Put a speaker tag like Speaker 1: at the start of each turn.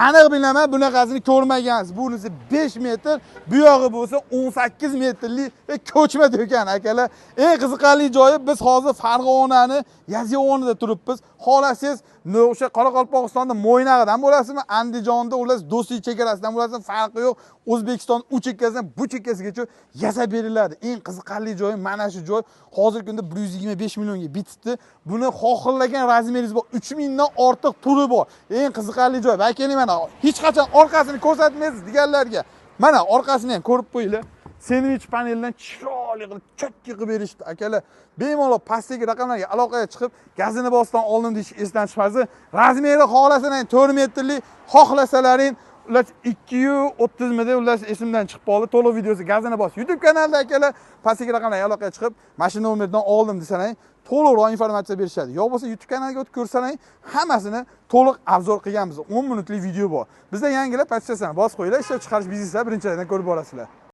Speaker 1: aniq bilaman, bunaqasini ko'rmagansiz. Bunisi 5 metr, bu yog'i bo'lsa 18 metrli va ko'chma do'kon akalar. Eng qiziqarli joyi, biz hozir Farg'onani Yozyovonida turibmiz. Xolasangiz, o'sha Qoraqalpog'istonda Mo'ynag'idan bo'lasizmi, Andijonda ular Do'stlik chegarasidan bo'lasizmi, farqi yo'q. O'zbekiston u chekkasidan bu chekkasigacha yasab beriladi. Eng qiziqarli joyi mana shu joy. Hozirgi kunda 125 millionga bitibdi. Buni xohlagan razmeringiz bor. 3000 dan ortiq turi bor. Eng qiziqarli joy. Balki mana hech qachon orqasini ko'rsatmaysiz deganlarga. Mana orqasini ham ko'rib qo'yinglar. Sandwich paneldan chiroyli qilib chotki qilib berishdi akalar. Bemalol pastdagi raqamlarga aloqaga chiqib, gazini bosdan oldim deyish esdan chiqmasa, razmeri xohlasangiz 4 metrli, xohlasalaring ular 230 mida ular esimdan chiqib qoldi. To'liq videosi gazini bos. YouTube kanalida akalar pastdagi raqamlarga aloqaga chiqib, mashina nomeridan oldim desangiz, to'liqroq informatsiya berishadi. Yo'q bo'lsa YouTube kanaliga o'tib ko'rsangiz, hammasini to'liq obzor qilganmiz. 10 minutlik video bor. Bizda yangilar podchasini bosib qo'yinglar, ishlab chiqarish bizneslar birinchilardan ko'rib borasizlar.